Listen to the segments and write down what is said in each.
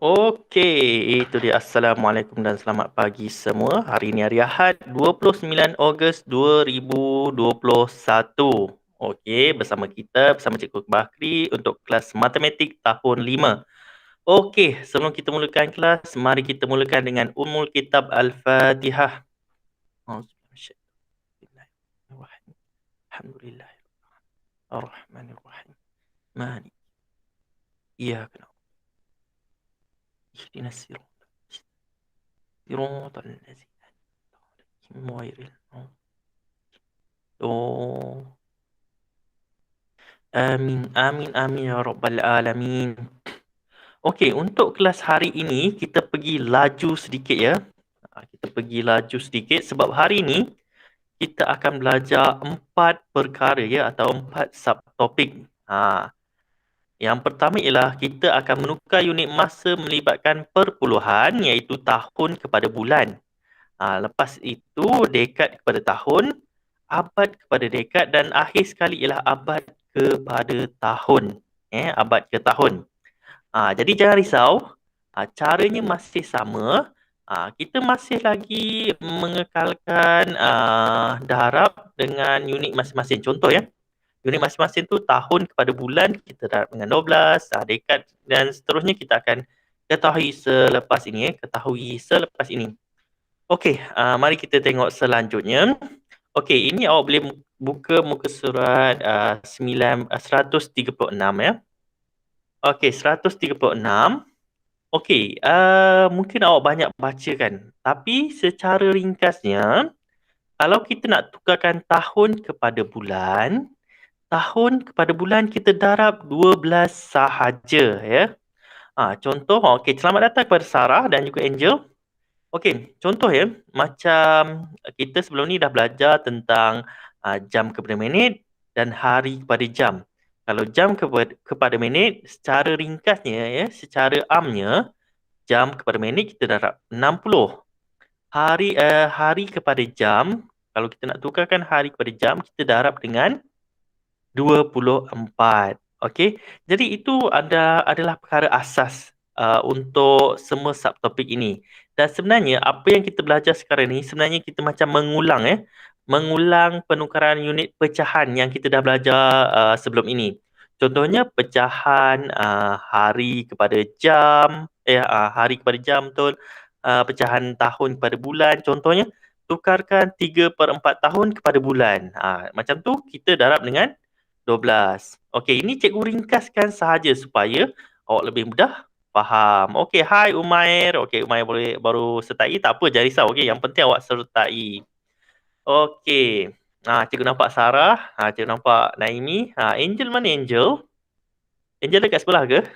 Okey, itu dia. Assalamualaikum dan selamat pagi semua. Hari ini hari Ahad, 29 Ogos 2021. Okey, bersama Cikgu Bakri untuk kelas matematik tahun 5. Okey, sebelum kita mulakan kelas, mari kita mulakan dengan Ummul Kitab Al-Fatihah. Bismillahirrahmanirrahim. Alhamdulillah. Ar-Rahmanir-Rahim. Malik. Iyyaka na'budu. Ihdinas siratal ladzina ghairil Oh. Amin, amin, amin ya rabbal alamin. Okey, untuk kelas hari ini kita pergi laju sedikit ya. Kita pergi laju sedikit sebab hari ini kita akan belajar 4 perkara ya atau 4 subtopik. Yang pertama ialah kita akan menukar unit masa melibatkan perpuluhan iaitu tahun kepada bulan. Lepas itu dekad kepada tahun, abad kepada dekad dan akhir sekali ialah abad kepada tahun. Abad ke tahun. Jadi jangan risau, caranya masih sama. Kita masih lagi mengekalkan darab dengan unit masing-masing. Contoh ya, unit masing-masing tu tahun kepada bulan kita darab dengan 12, dekad dan seterusnya kita akan ketahui selepas ini. Okey, mari kita tengok selanjutnya. Okey, ini awak boleh buka muka surat 136 ya. Okey, 136. Okey, mungkin awak banyak baca kan. Tapi secara ringkasnya, kalau kita nak tukarkan tahun kepada bulan kita darab 12 sahaja ya. Contoh, okey, selamat datang kepada Sarah dan juga Angel. Okey, contoh ya, macam kita sebelum ni dah belajar tentang jam kepada minit dan hari kepada jam. Kalau jam kepada minit, secara ringkasnya ya, secara amnya, jam kepada minit kita darab 60. Hari kepada jam, kalau kita nak tukarkan hari kepada jam, kita darab dengan 24. Okey. Jadi itu adalah perkara asas untuk semua subtopik ini. Dan sebenarnya apa yang kita belajar sekarang ni sebenarnya kita macam mengulang mengulang penukaran unit pecahan yang kita dah belajar sebelum ini. Contohnya pecahan hari kepada jam, hari kepada jam betul. Pecahan tahun kepada bulan. Contohnya tukarkan 3/4 tahun kepada bulan. Macam tu kita darab dengan 12. Okey, ini cikgu ringkaskan sahaja supaya awak lebih mudah faham. Okey, hai Umair. Okey, Umair boleh baru sertai, tak apa, jangan risau. Okey, yang penting awak sertai. Okey. Cikgu nampak Sarah, cikgu nampak Naimi. Angel mana Angel? Angel dekat sebelah ke?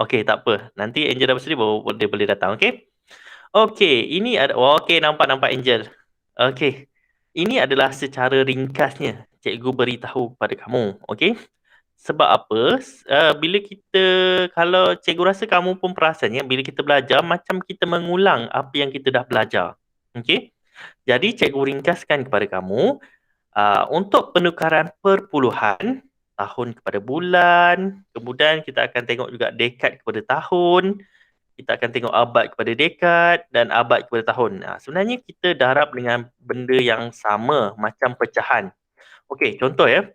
Okey, tak apa. Nanti Angel dah bersedia baru dia boleh datang, okey? Okey, ini ada okey, nampak Angel. Okey. Ini adalah secara ringkasnya cikgu beritahu kepada kamu, okey? Sebab apa? Kalau cikgu rasa kamu pun perasan ya, bila kita belajar macam kita mengulang apa yang kita dah belajar. Okey? Jadi cikgu ringkaskan kepada kamu untuk penukaran perpuluhan tahun kepada bulan, kemudian kita akan tengok juga dekad kepada tahun, kita akan tengok abad kepada dekad dan abad kepada tahun. Sebenarnya kita darab dengan benda yang sama macam pecahan. Okey, contoh ya.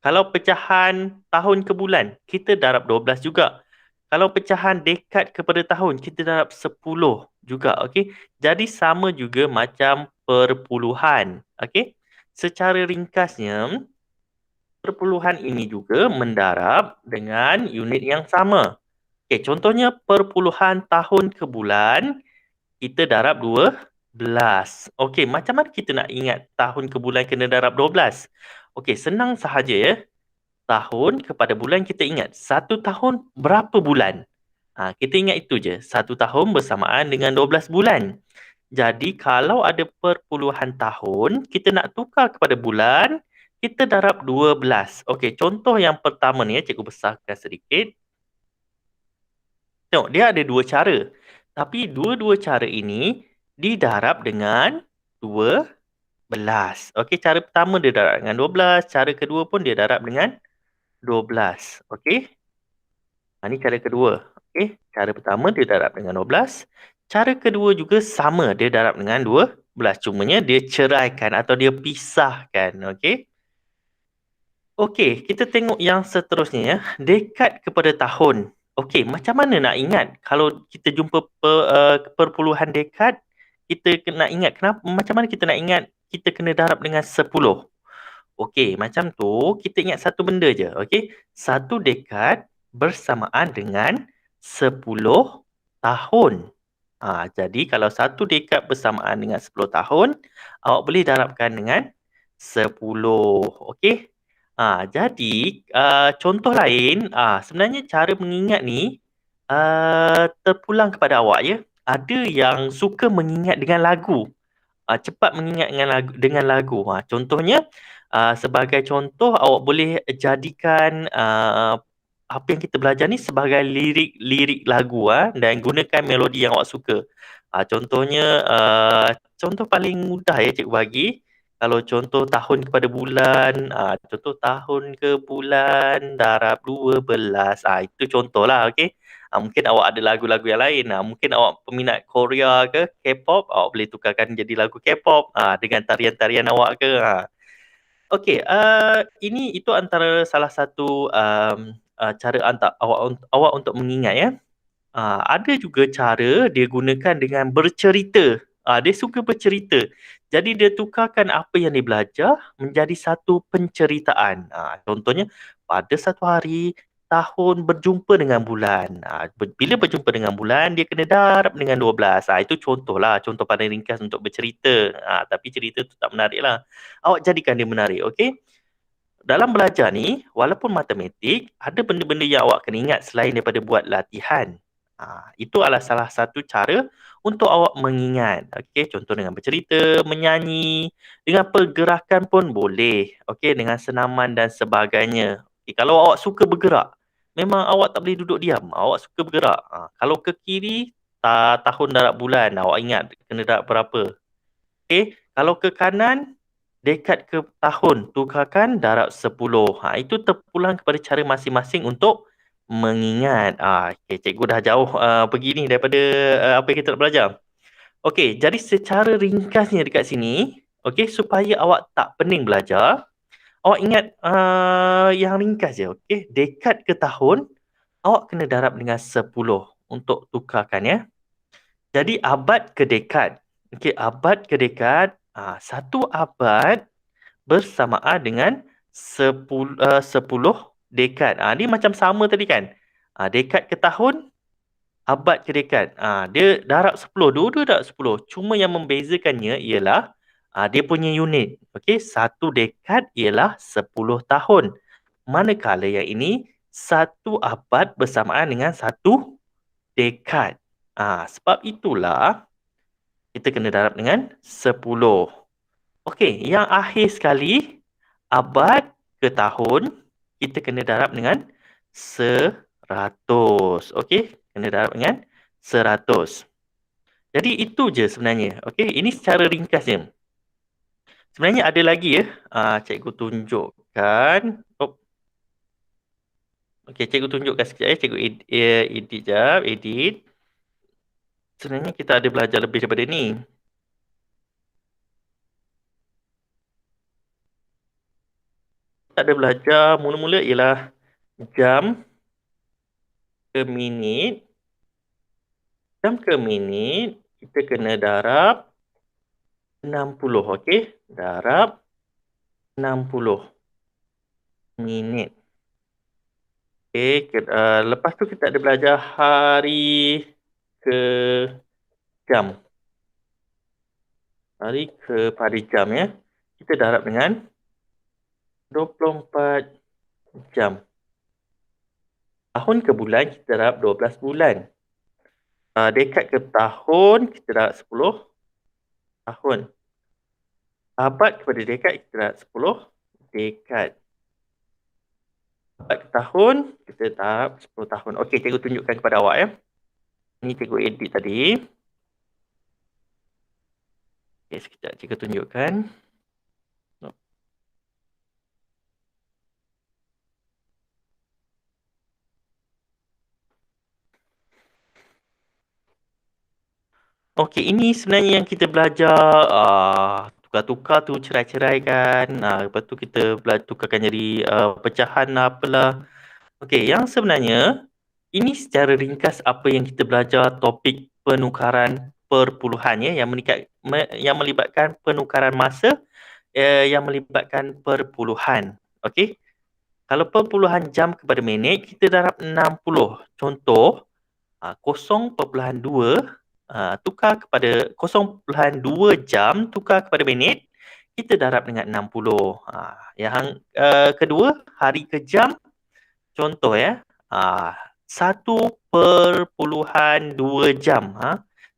Kalau pecahan tahun ke bulan, kita darab 12 juga. Kalau pecahan dekad kepada tahun, kita darab 10 juga. Okey. Jadi sama juga macam perpuluhan. Okey. Secara ringkasnya, perpuluhan ini juga mendarab dengan unit yang sama. Okey, contohnya perpuluhan tahun ke bulan, kita darab 12. Okey, macam mana kita nak ingat tahun ke bulan kena darab 12? Okey, senang sahaja ya. Tahun kepada bulan kita ingat. 1 tahun berapa bulan? Kita ingat itu je. 1 tahun bersamaan dengan 12 bulan. Jadi kalau ada perpuluhan tahun, kita nak tukar kepada bulan, kita darab 12. Okey, contoh yang pertama ni ya, cikgu besarkan sedikit. Tengok, dia ada dua cara. Tapi dua-dua cara ini didarab dengan 12. Okey, cara pertama dia darab dengan 12, cara kedua pun dia darab dengan 12. Okey? Ini cara kedua. Okey, cara pertama dia darab dengan 12. Cara kedua juga sama, dia darab dengan 12. Cumanya dia ceraikan atau dia pisahkan. Okey. Okey, kita tengok yang seterusnya ya. Dekad kepada tahun. Okey, macam mana nak ingat kalau kita jumpa perpuluhan dekad, kita kena ingat macam mana kita nak ingat kita kena darab dengan 10? Okey, macam tu kita ingat satu benda je, okey. Satu dekad bersamaan dengan 10 tahun. Jadi kalau satu dekad bersamaan dengan 10 tahun, awak boleh darabkan dengan 10, okey. Jadi contoh lain, sebenarnya cara mengingat ni terpulang kepada awak ya. Ada yang suka mengingat dengan lagu. Cepat mengingat dengan lagu. Contohnya, sebagai contoh awak boleh jadikan, apa yang kita belajar ni sebagai lirik lagu, dan gunakan melodi yang awak suka. Contohnya, contoh paling mudah ya cikgu bagi, kalau contoh tahun kepada bulan, contoh tahun ke bulan darab 12, itu contohlah, okey. Mungkin awak ada lagu-lagu yang lain, mungkin awak peminat Korea ke K-pop, awak boleh tukarkan jadi lagu K-pop, dengan tarian-tarian awak ke, Okey, itu antara salah satu, cara awak untuk mengingat ya. Ada juga cara dia gunakan dengan bercerita. Dia suka bercerita. Jadi dia tukarkan apa yang dia belajar menjadi satu penceritaan. Contohnya, pada satu hari, tahun berjumpa dengan bulan. Bila berjumpa dengan bulan, dia kena darab dengan 12. Itu contohlah, contoh paling ringkas untuk bercerita. Tapi cerita tu tak menarik lah. Awak jadikan dia menarik, okey? Dalam belajar ni, walaupun matematik, ada benda-benda yang awak kena ingat selain daripada buat latihan. Itu adalah salah satu cara untuk awak mengingat. Okey, contoh dengan bercerita, menyanyi, dengan pergerakan pun boleh. Okey, dengan senaman dan sebagainya. Okay, kalau awak suka bergerak, memang awak tak boleh duduk diam. Awak suka bergerak. Kalau ke kiri, tahun darab bulan, awak ingat kena darab berapa. Okey, kalau ke kanan, dekad ke tahun, tukarkan darab 10. Itu terpulang kepada cara masing-masing untuk mengingat. Okey, cikgu dah jauh pergi ni daripada apa yang kita nak belajar. Okey, jadi secara ringkasnya dekat sini, okey, supaya awak tak pening belajar, awak ingat yang ringkas je, okey. Dekad ke tahun, awak kena darab dengan 10 untuk tukarkan ya. Jadi abad ke dekad. Okey, abad ke dekad, satu abad bersamaan dengan 10 dekad. Ni macam sama tadi kan. Dekad ke tahun, abad ke dekad. Dia darab 10, dua-dua darab 10. Cuma yang membezakannya ialah dia punya unit. Okey, satu dekad ialah 10 tahun. Manakala yang ini satu abad bersamaan dengan satu dekad. Sebab itulah kita kena darab dengan 10. Okey, yang akhir sekali, abad ke tahun, kita kena darab dengan 100. Okey, kena darab dengan 100. Jadi itu je sebenarnya. Okey, ini secara ringkasnya. Sebenarnya ada lagi ya, cikgu tunjukkan. Okey, cikgu tunjukkan sekejap ya, cikgu edit jap, edit. Sebenarnya kita ada belajar lebih daripada ni. Kita ada belajar mula-mula ialah jam ke minit. Jam ke minit, kita kena darab 60, okey? Darab 60 minit. Okey, lepas tu kita ada belajar hari ke jam. Hari ke pada jam ya. Kita darab dengan 24 jam. Tahun ke bulan, kita darab 12 bulan. Dekad ke tahun, kita darab 10 tahun. Abad kepada dekad, kita darab 10 dekad. Abad ke tahun, kita darab 10 tahun. Okey, cikgu tunjukkan kepada awak ya. Ni cikgu edit tadi. Okey, sekejap cikgu tunjukkan. Okey, ini sebenarnya yang kita belajar, tukar-tukar tu, cerai-ceraikan, lepas tu kita tukarkan jadi, pecahan lah, apalah. Okey, yang sebenarnya, ini secara ringkas apa yang kita belajar topik penukaran perpuluhan ya, yang melibatkan penukaran masa, yang melibatkan perpuluhan. Okey? Kalau perpuluhan jam kepada minit, kita darab 60. Contoh, 0.2 tukar kepada 0.2 jam tukar kepada minit, kita darab dengan 60. Yang kedua, hari ke jam. Contoh ya, 1.2 jam.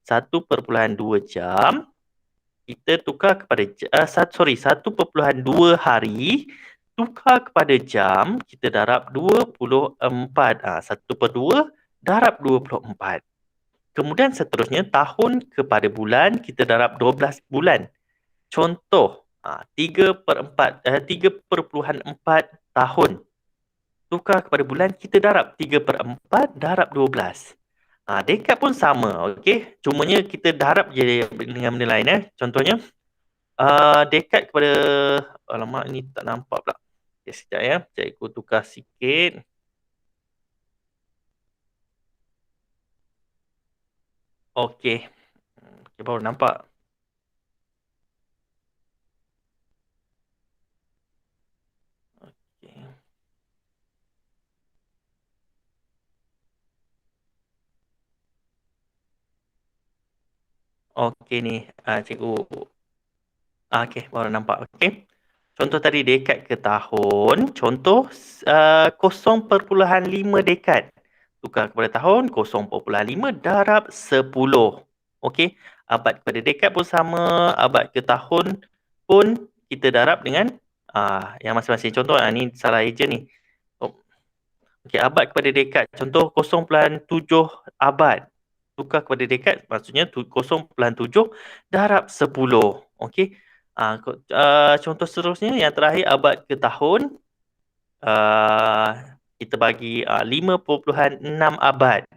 1.2 jam kita tukar kepada 1.2 hari tukar kepada jam, kita darab 24. 1/2 darab 24. Kemudian seterusnya, tahun kepada bulan, kita darab 12 bulan. Contoh, 3/4 tahun. Tukar kepada bulan, kita darab 3/4 darab 12. Dekad pun sama, okey. Cumanya kita darab je dengan benda lain. Contohnya, dekad kepada... Alamak, ni tak nampak pula. Okay, sekejap ya. Cikgu tukar sikit. Okey. Okay, baru nampak. Okey. Okey ni, cikgu. Okey, baru nampak. Okey. Contoh tadi dekad ke tahun. Contoh, 0.5 dekad. Tukar kepada tahun, 0.5 darab 10. Okey. Abad kepada dekad pun sama. Abad ke tahun pun kita darab dengan yang masing-masing. Contoh, ni salah eja ni. Okey, abad kepada dekad. Contoh 0.7 abad. Tukar kepada dekad, maksudnya 0.7 darab 10. Okey. Contoh seterusnya, yang terakhir abad ke tahun. Kita bagi 5.6 abad.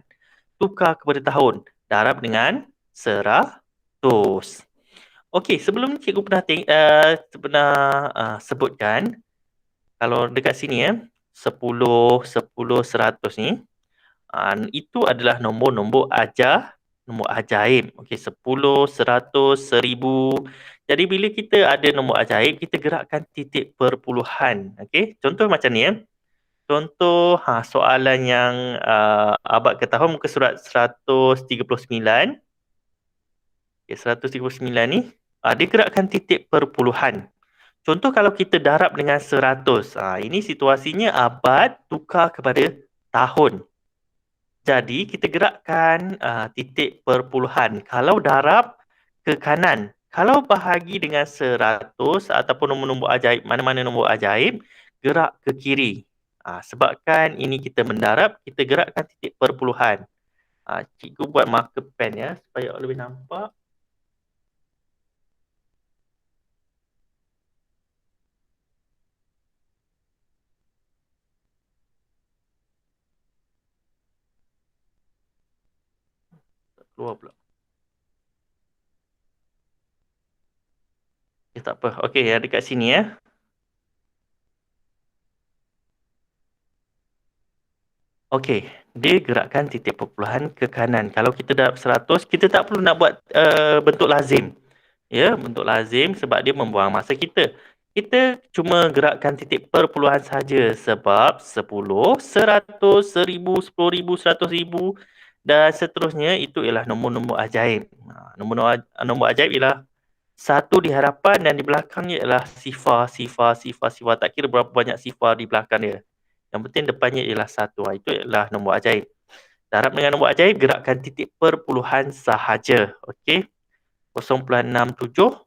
Tukar kepada tahun. Darab dengan 100. Okey, sebelum ni cikgu pernah sebutkan, kalau dekat sini 10, 10, 100 ni, itu adalah nombor-nombor nombor ajaib. Okey, 10, 100, 1000. Jadi bila kita ada nombor ajaib, kita gerakkan titik perpuluhan. Okey, contoh macam ni Contoh soalan yang abad ke tahun, muka surat 139. Okay, 139 ni, dia gerakkan titik perpuluhan. Contoh kalau kita darab dengan 100. Ini situasinya abad tukar kepada tahun. Jadi kita gerakkan titik perpuluhan. Kalau darab ke kanan, kalau bahagi dengan 100 ataupun nombor-nombor ajaib, mana-mana nombor ajaib, gerak ke kiri. Sebabkan ini kita mendarab, kita gerakkan titik perpuluhan. Cikgu buat marker pen ya, supaya lebih nampak. Keluar pula. Tak apa. Okey, yang dekat sini Okey, dia gerakkan titik perpuluhan ke kanan. Kalau kita darab 100, kita tak perlu nak buat bentuk lazim. Ya, bentuk lazim sebab dia membuang masa kita. Kita cuma gerakkan titik perpuluhan saja sebab 10, 100, 1000, 10,000, 100,000 dan seterusnya itu ialah nombor-nombor ajaib. Nombor ajaib ialah satu di hadapan dan di belakangnya ialah sifar, sifar, sifar, sifar. Tak kira berapa banyak sifar di belakang dia. Yang penting depannya ialah satu. Itu ialah nombor ajaib. Darab dengan nombor ajaib, gerakkan titik perpuluhan sahaja. Okey. 0.67.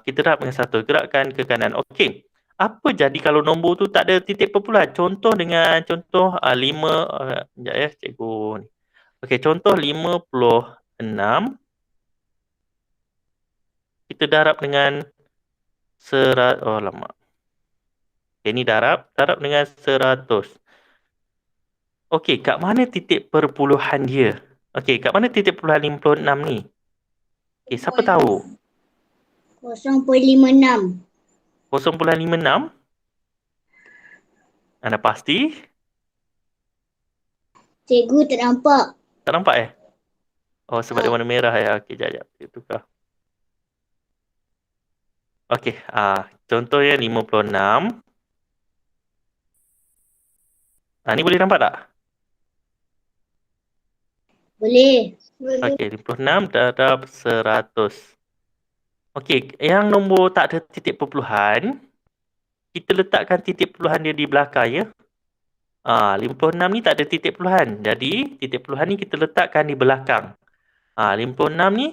Kita darab dengan 1. Gerakkan ke kanan. Okey. Apa jadi kalau nombor tu tak ada titik perpuluhan? Contoh dengan 5. Sekejap ya, cikgu ni. Okey, contoh 56. Kita darab dengan lama. Okay, ni darab dengan 100. Okey, kat mana titik perpuluhan dia? Okey, kat mana titik puluhan 56 ni? Okey, siapa tahu? 0.56. 0.56? Anda pasti? Cikgu tak nampak. Tak nampak eh? Oh, sebab dia Ah, warna merah ya. Okey, jap. Kita tukar. Okey, contohnya 56. Ni boleh nampak tak? boleh. Okey, 56 darab 100. Okey, yang nombor tak ada titik perpuluhan, kita letakkan titik perpuluhan dia di belakang ya. 56 ni tak ada titik perpuluhan. Jadi, titik perpuluhan ni kita letakkan di belakang. 56 ni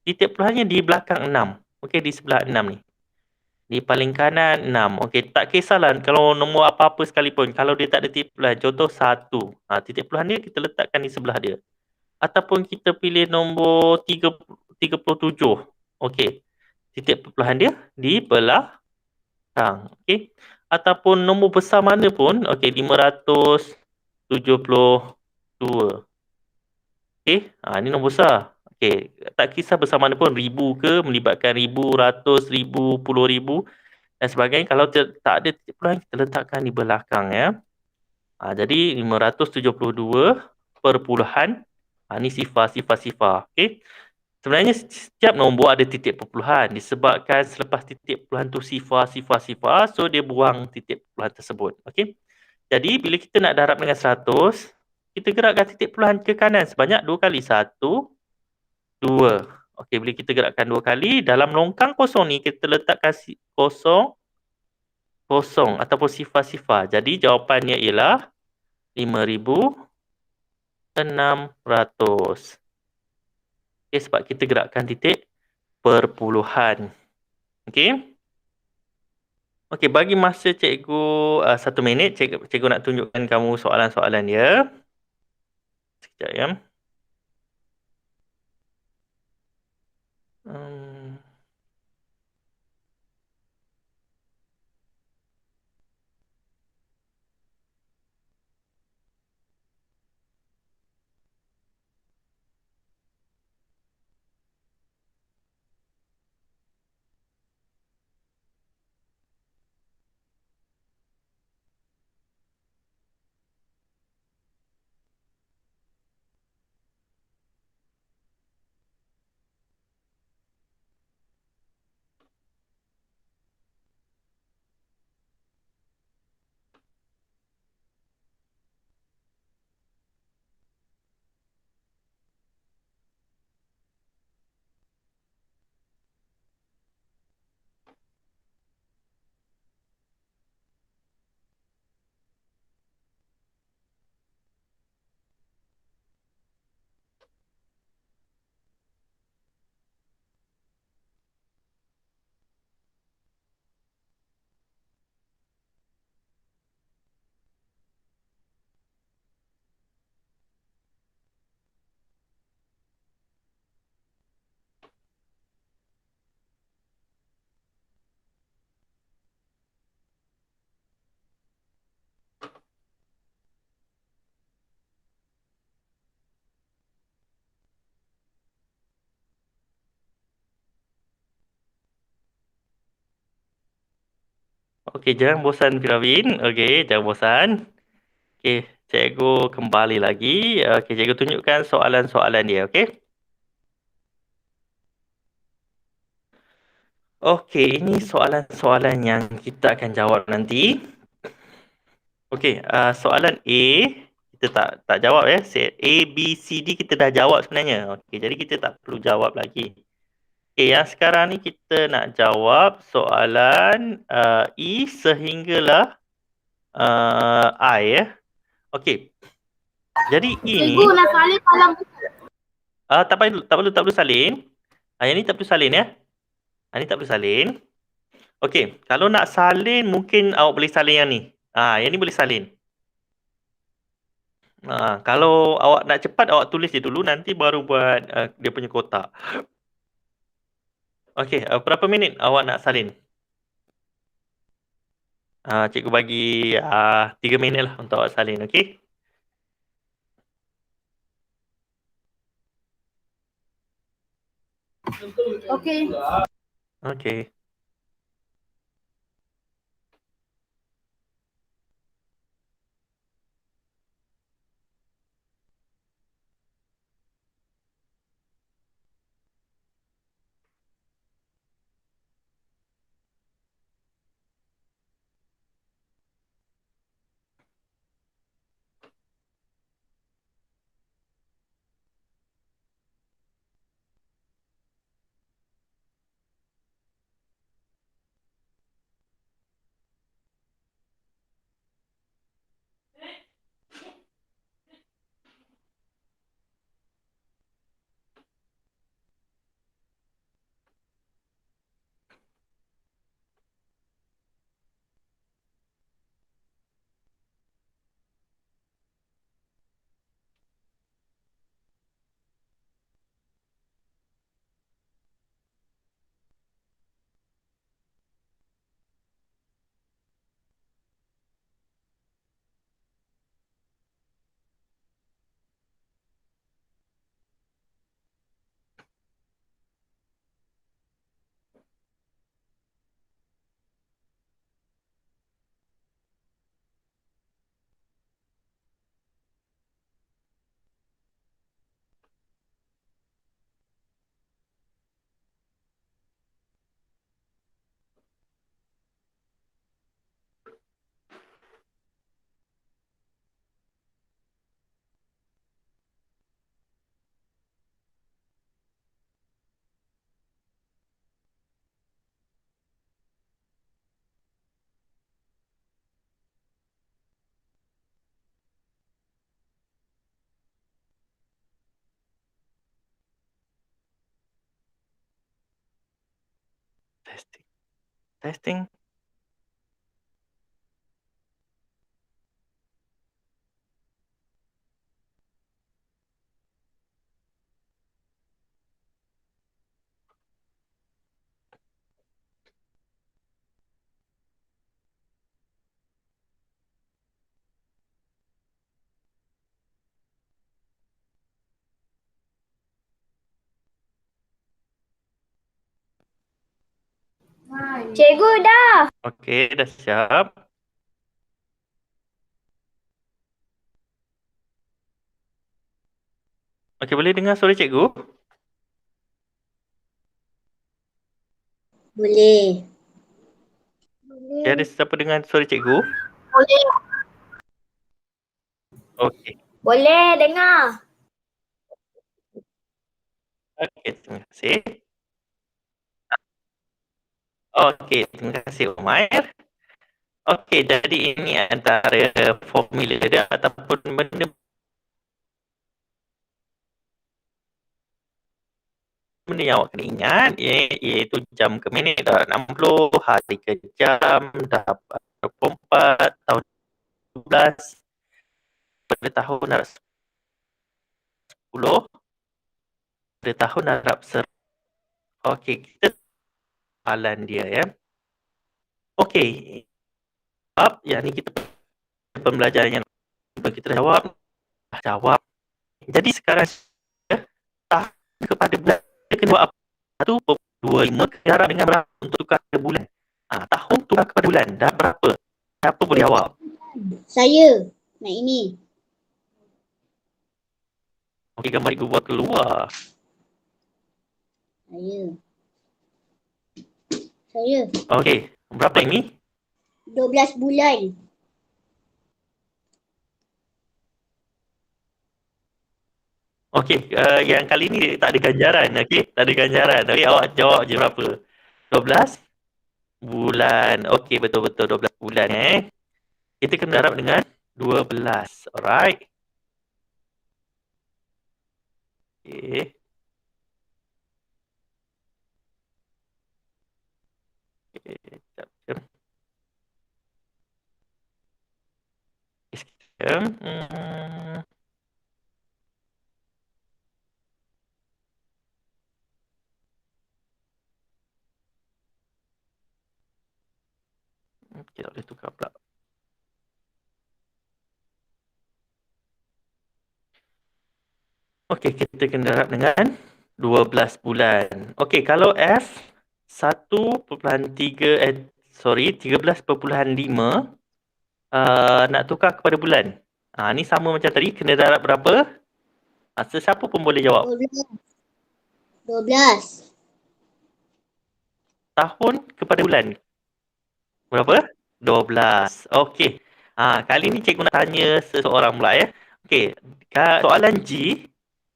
titik perpuluhannya di belakang 6. Okey, di sebelah 6 ni. Di paling kanan 6. Okey, tak kisahlah kalau nombor apa-apa sekalipun. Kalau dia tak ada titik perpuluhan, contoh 1. Titik perpuluhan dia kita letakkan di sebelah dia. Ataupun kita pilih nombor 37. Okey. Titik perpuluhan dia di belakang. Okey. Ataupun nombor besar mana pun, okey, 572. Okey, ni nombor besar. Okey, tak kisah besar mana pun, 1000 ke, melibatkan 1000, ratus, 1000, puluh ribu dan sebagainya. Kalau tak ada titik perpuluhan, kita letakkan di belakang ya. Jadi 572 perpuluhan. Ni sifar. Okey. Sebenarnya setiap nombor ada titik perpuluhan disebabkan selepas titik perpuluhan tu sifar, so dia buang titik perpuluhan tersebut. Okey. Jadi bila kita nak darab dengan 100, kita gerakkan titik perpuluhan ke kanan sebanyak 2 kali. 1, 2. Okey, bila kita gerakkan 2 kali, dalam longkang kosong ni kita letakkan kosong, kosong ataupun sifar. Jadi jawapannya ialah 5600. Okey, sebab kita gerakkan titik perpuluhan. Okey. Okey, bagi masa cikgu 1 minit, cikgu nak tunjukkan kamu soalan-soalan dia. Sekejap ya. Okey, jangan bosan Firavin. Okey, jangan bosan. Okey, cikgu kembali lagi. Okey, cikgu tunjukkan soalan-soalan dia, okey? Okey, ini soalan-soalan yang kita akan jawab nanti. Okey, soalan A kita tak jawab ya. Set A, B, C, D kita dah jawab sebenarnya. Okey, jadi kita tak perlu jawab lagi. Okey, yang sekarang ni kita nak jawab soalan E sehinggalah I ya. Okey. Jadi E ni Cikgu nak salin malam. tak perlu salin. Yang ni tak perlu salin ya. Ni tak perlu salin. Okey, kalau nak salin mungkin awak boleh salin yang ni. Yang ni boleh salin. Kalau awak nak cepat awak tulis je dulu nanti baru buat dia punya kotak. Okey, berapa minit awak nak salin? Cikgu bagi 3 minit lah untuk awak salin, okey? Okey. Okey. Testing. Testing. Cikgu dah. Okey, dah siap. Okey, boleh dengar suara cikgu? Boleh. Okey, ada siapa dengar suara cikgu? Boleh. Okey. Boleh dengar. Okey, terima kasih. Okey, terima kasih Umair. Okey, jadi ini antara formula dia ataupun benda yang awak kena ingat iaitu jam ke minit dah 60, hari ke jam dah 24, tahun 12, pada tahun Arab 10, pada tahun Arab 10. Okey, kita soalan dia ya. Okey, yang ni kita pembelajaran yang kita jawab. Jadi sekarang tahun kepada bulan kedua apa? 1.25 darab dengan berapa untuk tukar ke bulan? Tahun tukar kepada bulan dah berapa? Siapa boleh jawab? Saya nak ini. Okey, gambar ibu buat keluar. Saya. Okey, berapa ini? 12 bulan. Okey, yang kali ni tak ada ganjaran. Okey, tak ada ganjaran. Okey, awak jawab je berapa? 12 bulan. Okey, betul-betul 12 bulan Kita kena darab dengan 12. Alright. Okey. Sekejap. Okey, tak boleh tukar pula. Okey, kita kena darab dengan 12 bulan. Okey, kalau F 13.5 nak tukar kepada bulan. Ni sama macam tadi, kena darab berapa? Sesiapa pun boleh jawab. 12. Tahun kepada bulan. Berapa? 12. Okey. Kali ni cikgu nak tanya seseorang pula ya. Okey, soalan G,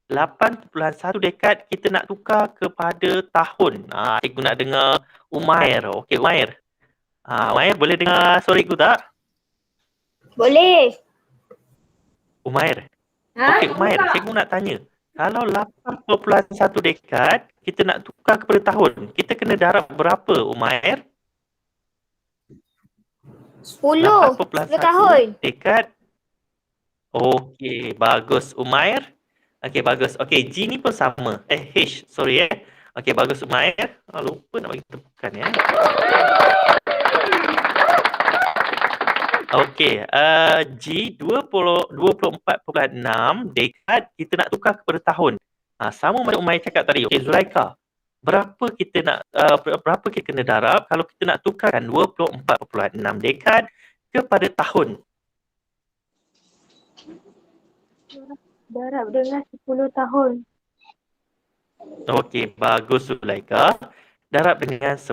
8.1 dekad kita nak tukar kepada tahun. Cikgu nak dengar Umair. Okey, Umair. Umair boleh dengar suara cikgu tak? Boleh. Umair. Okey, Umair, cikgu nak tanya. Kalau 8.1 dekad kita nak tukar kepada tahun, kita kena darab berapa, Umair? 10 tahun. Dekad. Okey, bagus Umair. Okey, bagus. Okey, G ni pun sama. H, sorry Okey, bagus Umair. Lupa nak bagi tepukan ya. Okey, G 24.6 dekad kita nak tukar kepada tahun. Sama macam Umair cakap tadi. Okey, Zulaika. Berapa kita kena darab kalau kita nak tukarkan 24.6 dekad kepada tahun? Darab dengan 10 tahun. Okey, bagus Zulaika. Darab dengan 10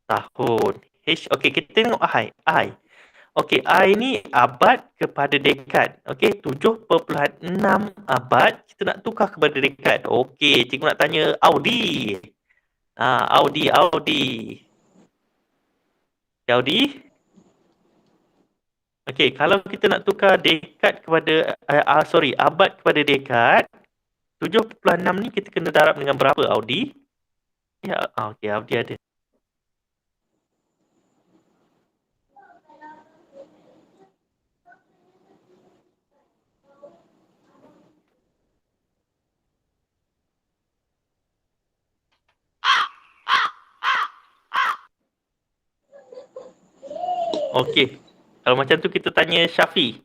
tahun. H, okey, kita tengok I. Okey, I ni abad kepada dekad. Okey, 7.6 abad kita nak tukar kepada dekad. Okey, cikgu nak tanya Audi. Audi. Okey, kalau kita nak tukar dekad kepada abad kepada dekad, 7.6 ni kita kena darab dengan berapa, Audi? Ya, okey, Audi ada. Okey. Kalau macam tu kita tanya Syafi.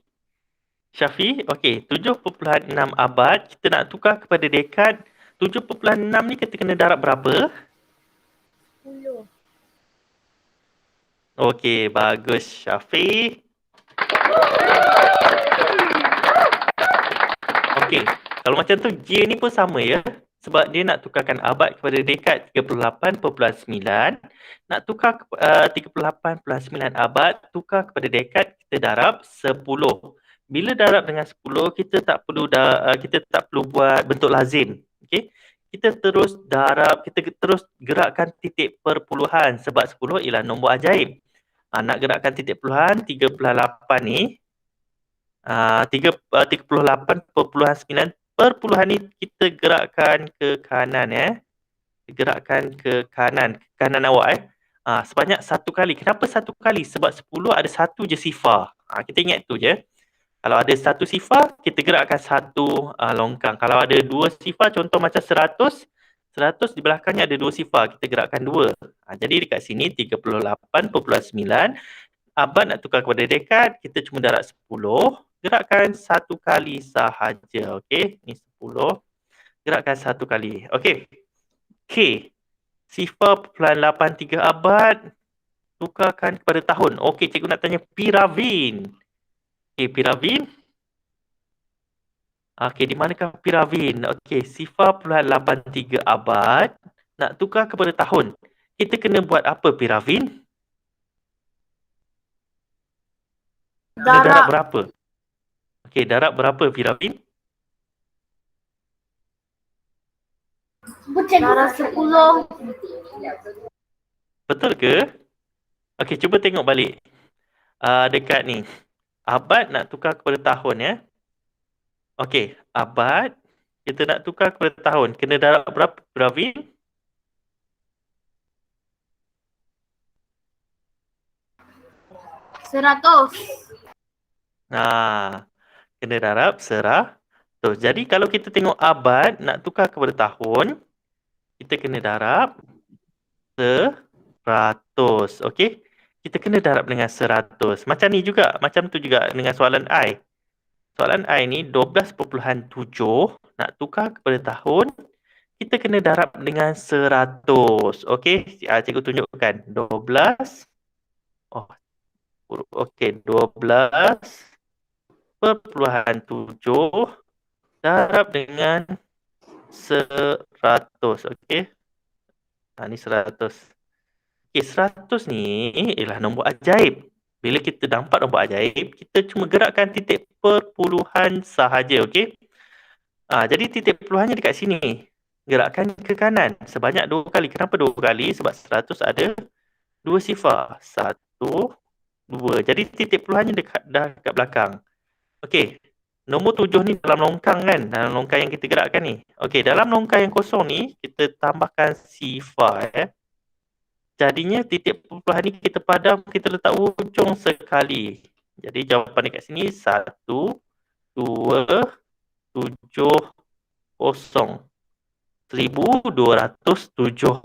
Syafi, okey, 7.6 abad kita nak tukar kepada dekad. 7.6 ni kita kena darab berapa? 10. Okey, bagus Syafi. Okey, kalau macam tu J ni pun sama ya. Sebab dia nak tukarkan abad kepada dekad 38.9. Nak tukar 38.9 abad, tukar kepada dekad, kita darab 10. Bila darab dengan 10, kita tak perlu buat bentuk lazim. Okey. Kita terus darab, kita terus gerakkan titik perpuluhan sebab 10 ialah nombor ajaib. Nak gerakkan titik perpuluhan 38 ni. 38.9 perpuluhan ni kita gerakkan ke kanan ya. Gerakkan ke kanan awak sebanyak satu kali. Kenapa satu kali? Sebab 10 ada satu je sifar. Kita ingat tu je. Kalau ada satu sifar, kita gerakkan satu longkang. Kalau ada dua sifar, contoh macam 100 di belakangnya ada dua sifar, kita gerakkan dua. Jadi dekat sini 38.9 abad nak tukar kepada dekad, kita cuma darab 10. Gerakkan satu kali sahaja. Okey, ni 10. Gerakkan satu kali. Okey. K. 0.83 abad. Tukarkan kepada tahun. Okey, cikgu nak tanya Piravin. Okey, Piravin. Okey, di manakah Piravin? Okey, 0.83 abad. Nak tukar kepada tahun. Kita kena buat apa Piravin? Darab berapa? Okey, darab berapa Piravin? Darab 10. Betul ke? Okey, cuba tengok balik. Dekat ni. Abad nak tukar kepada tahun ya. Okey, abad kita nak tukar kepada tahun. Kena darab berapa Piravin? Seratus. Kena darab 100. Jadi kalau kita tengok abad nak tukar kepada tahun, kita kena darab 100. Okey? Kita kena darab dengan 100. Macam ni juga, macam tu juga dengan soalan I. Soalan I ni 12.7 nak tukar kepada tahun, kita kena darab dengan 100. Okey, cikgu tunjukkan. 12. Oh, okey, 12.7 darab dengan 100. Okey. Ni 100. Okey, 100 ni ialah nombor ajaib. Bila kita dapat nombor ajaib, kita cuma gerakkan titik perpuluhan sahaja, okey? Jadi titik perpuluhannya dekat sini. Gerakkan ke kanan sebanyak 2 kali. Kenapa 2 kali? Sebab 100 ada 2 sifar. 1, 2. Jadi titik perpuluhannya dah dekat belakang. Okey. Nombor 7 ni dalam longkang kan? Dalam longkang yang kita gerakkan ni. Okey, dalam longkang yang kosong ni, kita tambahkan sifar. Jadinya titik perpuluhan ni kita padam, kita letak hujung sekali. Jadi jawapan dekat sini 1, 2, 7, 0. 1270.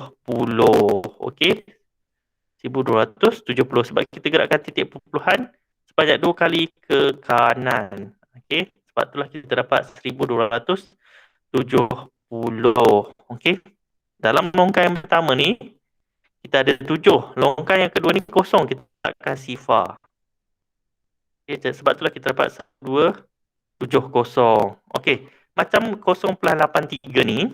Okey. 1270 sebab kita gerakkan titik perpuluhan sebanyak 2 kali ke kanan. Okey. Sebab itulah kita dapat 1270. Okey. Dalam longkang yang pertama ni kita ada 7. Longkang yang kedua ni kosong, kita letakkan sifar. Okay, sebab itulah kita dapat 270. Okey, macam 0.83 ni,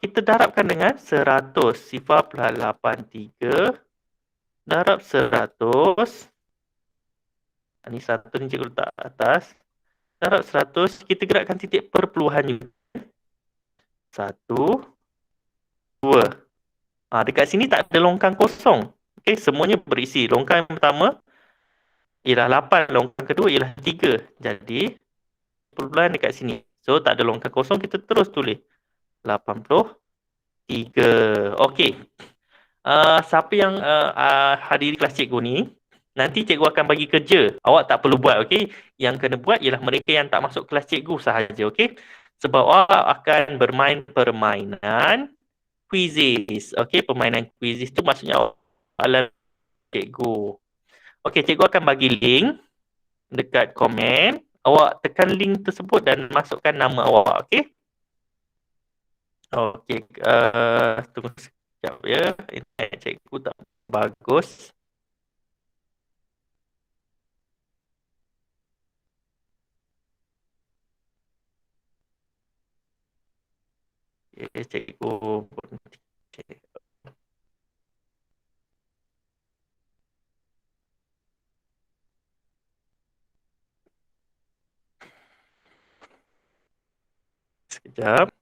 kita darabkan dengan 100. Sifar plus 83 darab 100. Ni 1 ni cikgu letak atas. Darab 100, kita gerakkan titik perpuluhan juga. 1, 2. Dekat sini tak ada longkang kosong. Okey, semuanya berisi. Longkang yang pertama ialah 8, longkang kedua ialah 3. Jadi, perpuluhan dekat sini. So, tak ada longkang kosong, kita terus tulis 83. Okey. Siapa yang hadiri kelas cikgu ni, nanti cikgu akan bagi kerja. Awak tak perlu buat, okey? Yang kena buat ialah mereka yang tak masuk kelas cikgu sahaja, okey? Sebab awak akan bermain permainan quizzes. Okey, permainan quizzes tu maksudnya ala cikgu. Okey, cikgu akan bagi link dekat komen. Awak tekan link tersebut dan masukkan nama awak, okey? Okey, tunggu sekejap ya. Internet cikgu tak bagus. Okay, cikgu sekejap.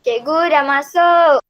Cikgu dah masuk.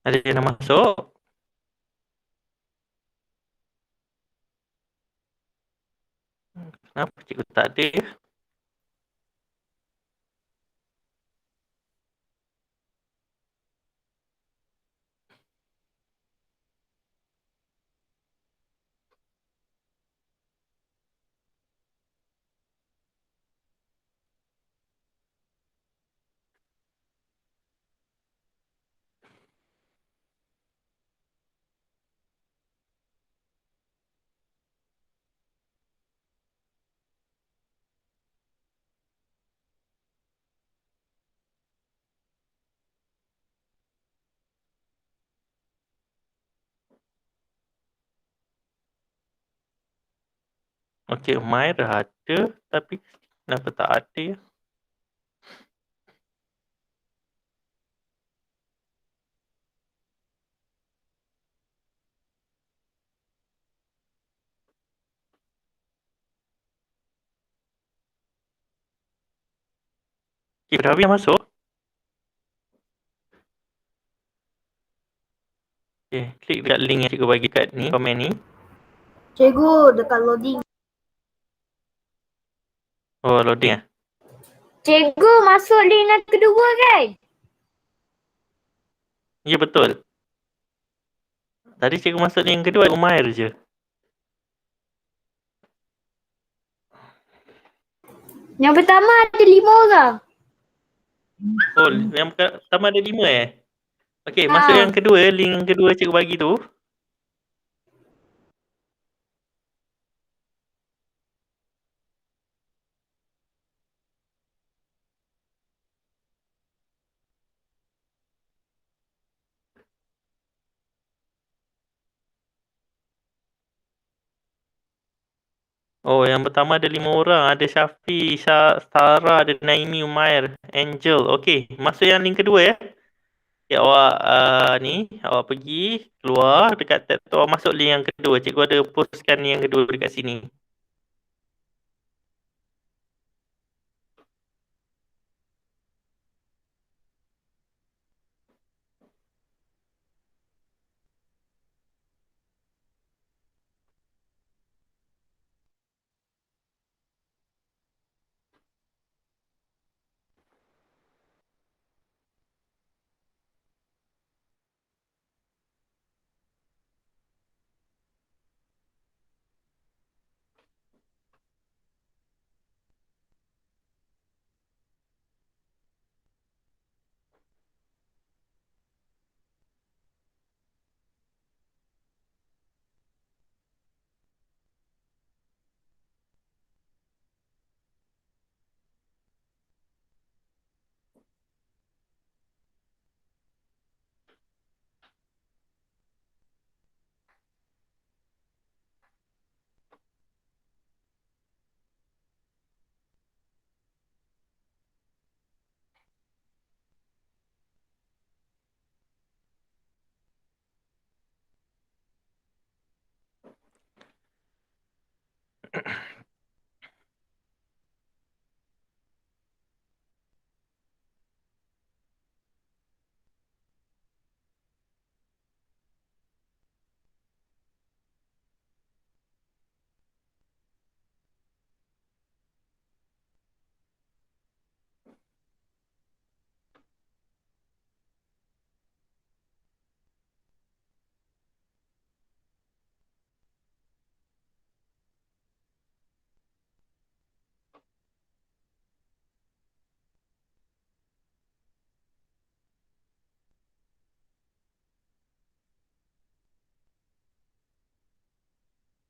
Ada yang nak masuk? Kenapa cikgu tak ada? Okey, Umair ada tapi kenapa tak ada ya? Okey, Ravi yang masuk? Okey, klik dekat link yang cikgu bagi kat ni, komen ni. Cikgu, dekat loading. Oh, loading ah. Cikgu masuk link yang kedua kan? Ya, betul. Tadi cikgu masuk link yang kedua, Umair je. Yang pertama ada 5 orang. Oh, yang pertama ada 5 eh? Okey, masuk yang kedua, link yang kedua cikgu bagi tu. Oh, yang pertama ada 5 orang. Ada Syafi, Sarah, ada Naimi, Umair, Angel. Okey, masuk yang link kedua ya. Okay, awak awak pergi keluar dekat tab tu, awak masuk link yang kedua. Cikgu ada postkan yang kedua dekat sini.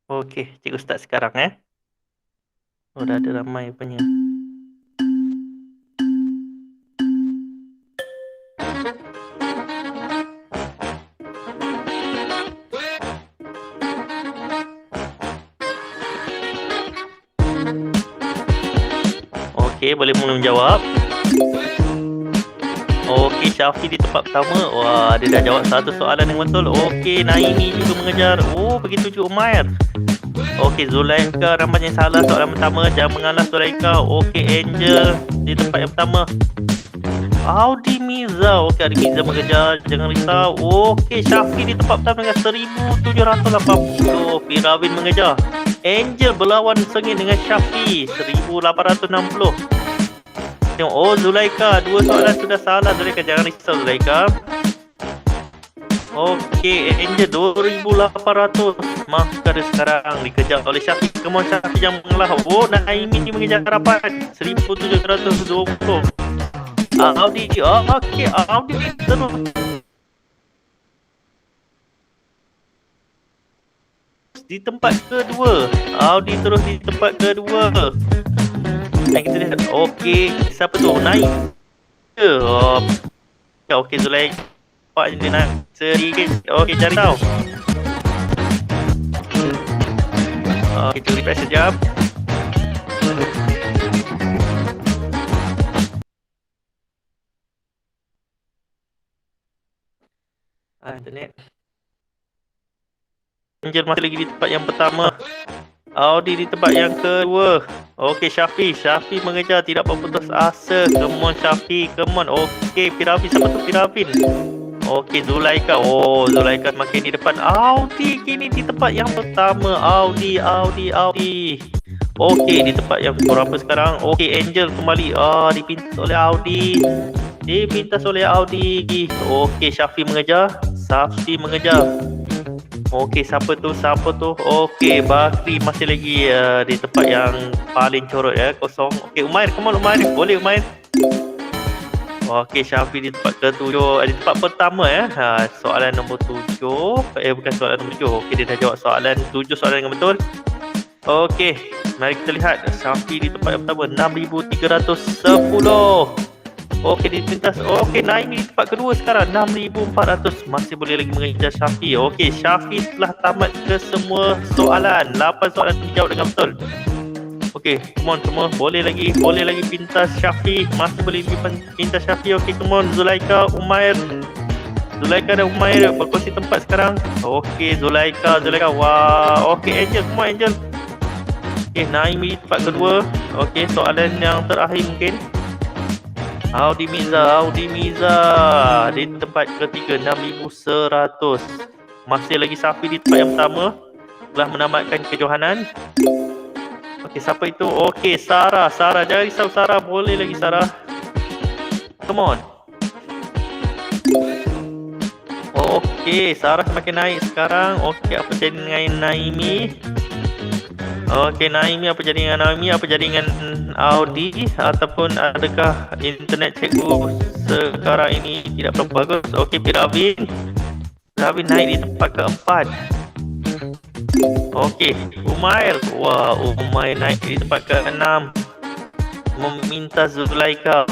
Okey, cikgu start sekarang Oh, dah ada ramai punya. Okey, boleh mula menjawab. Okey, Syafi di tempat pertama. Wah, dia dah jawab satu soalan yang betul. Okey, Naimi juga mengejar. Oh, begitu juga Umair. Okey, Zulaika rambutnya salah soalan pertama. Jangan mengalah Zulaika. Okey, Angel di tempat yang pertama. Audi Miza. Okey, Audi Miza mengejar. Jangan risau. Okey, Syafi di tempat pertama dengan 1780. Firawin mengejar. Angel berlawan sengit dengan Syafi 1860. Tengok, oh Zulaika, 2 soalan sudah salah. Zulaika, jangan risau Zulaika. Okey, Angel 2800. Maafkan dia sekarang dikejar oleh Syafi. Come on Syafi, jangan mengalah. Oh, Naimi mengejar rapat 1720. Audi, okey, Audi terus di tempat kedua. Audi terus di tempat kedua. Dan kita lihat, okey, siapa tu? Naik ke? Okey, Zulaika. Pak dia naik sedikit. Okey, cari tahu. Kita refresh sekejap. Internet. Angel masih lagi di tempat yang pertama. Audi di tempat yang kedua. Okey, Syafi mengejar, tidak berputus asa. Come on Syafi, come on. Okey, Firawin, siapa tu Firawin? Okey, Zulaika. Oh, Zulaika makin di depan. Audi kini di tempat yang pertama. Audi. Okey, di tempat yang berapa sekarang? Okey, Angel kembali. Dipintas oleh Audi. Okey, Syafi mengejar. Okey, siapa tu? Okey, Bakri masih lagi di tempat yang paling corot kosong. Okey, Umair, come on Umair. Boleh Umair. Okey, Syafiq di tempat ke-7. Di tempat pertama ya. Soalan nombor 7. Bukan soalan nombor 7. Okey, dia dah jawab soalan 7 soalan dengan betul. Okey, mari kita lihat Syafiq di tempat yang pertama 6,310. Okey, di pintas. Okey, Naimi di tempat kedua sekarang 6,400. Masih boleh lagi mengejar Syafiq. Okey, Syafiq telah tamat ke semua soalan. 8 soalan dijawab dengan betul. Okey, come on semua. Boleh lagi pintas Syafiq. Masih boleh pintas Syafiq. Okey, come on Zulaika, Umair. Zulaika dan Umair berkongsi tempat sekarang. Okey, Zulaika. Wah, okey Angel, come on Angel. Okey, Naimi tempat kedua. Okey, soalan yang terakhir mungkin. Audi Miza di tempat ketiga 6,100. Masih lagi Syafiq di tempat yang pertama. Telah menamatkan kejohanan. Okey, siapa itu? Okey, Sarah. Jangan risau Sarah. Boleh lagi Sarah. Come on. Okey, Sarah semakin naik sekarang. Okey, apa jadi dengan Naimi? Okey, Naimi, apa jadi dengan Naimi? Apa jadi dengan Audi? Ataupun adakah internet cikgu sekarang ini tidak berapa bagus? Okey, Piravin naik di tempat keempat. Okey, Umair. Wah, Umair naik di tempat ke-6. Meminta Zulaika.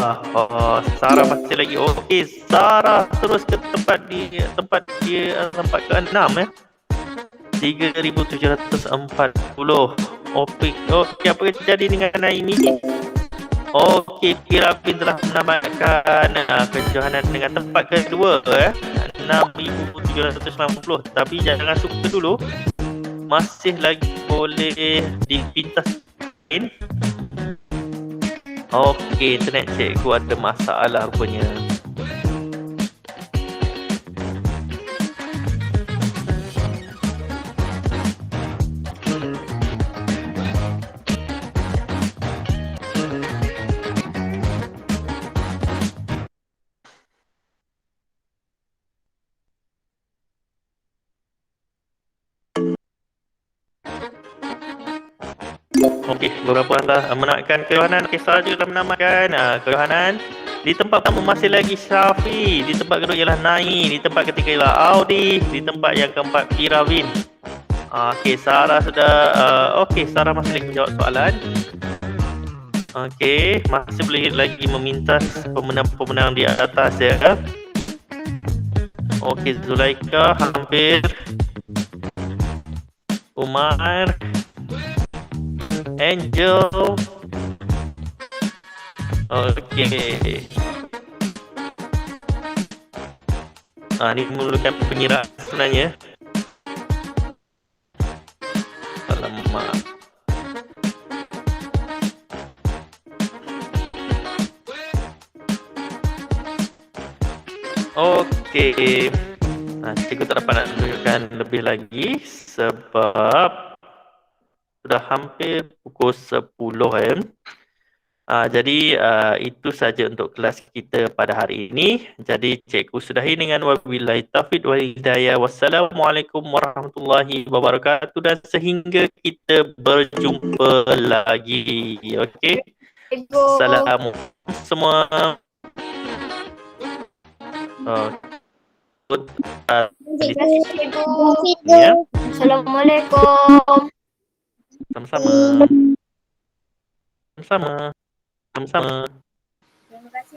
Sarah masih lagi. Okey, Sarah terus ke tempat ke-6 ya. 3,740. Okey, apa yang terjadi dengan Naimi? Okey, Piravin telah menamatkan kejohanan dengan tempat kedua 6,790. Tapi jangan suka dulu. Masih lagi boleh dipintas. Okey, internet cikgu ada masalah rupanya. Okey, beberapa telah menamatkan kejohanan. Okey, Sarah juga telah menamatkan kejohanan. Di tempat pertama masih lagi Syafiq. Di tempat kedua ialah Nai. Di tempat ketiga ialah Audi. Di tempat yang keempat Piravin. Okey, Sarah sudah Sarah masih lagi menjawab soalan. Okey, masih boleh lagi memintas pemenang-pemenang di atas ya. Okey, Zulaika hampir. Umar, Angel. Okey. Ni memerlukan penyiraan sebenarnya. Alamak. Okey. Cikgu tak dapat nak tunjukkan lebih lagi sebab sudah hampir pukul 10 jadi itu saja untuk kelas kita pada hari ini. Jadi cikgu sudahi dengan wabillahi taufiq wal hidayah. Wassalamualaikum warahmatullahi wabarakatuh dan sehingga kita berjumpa lagi. Okey. Assalamualaikum semua. Terima kasih cikgu. Ya, Assalamualaikum. sama-sama. Sama-sama. Sama-sama. Terima kasih.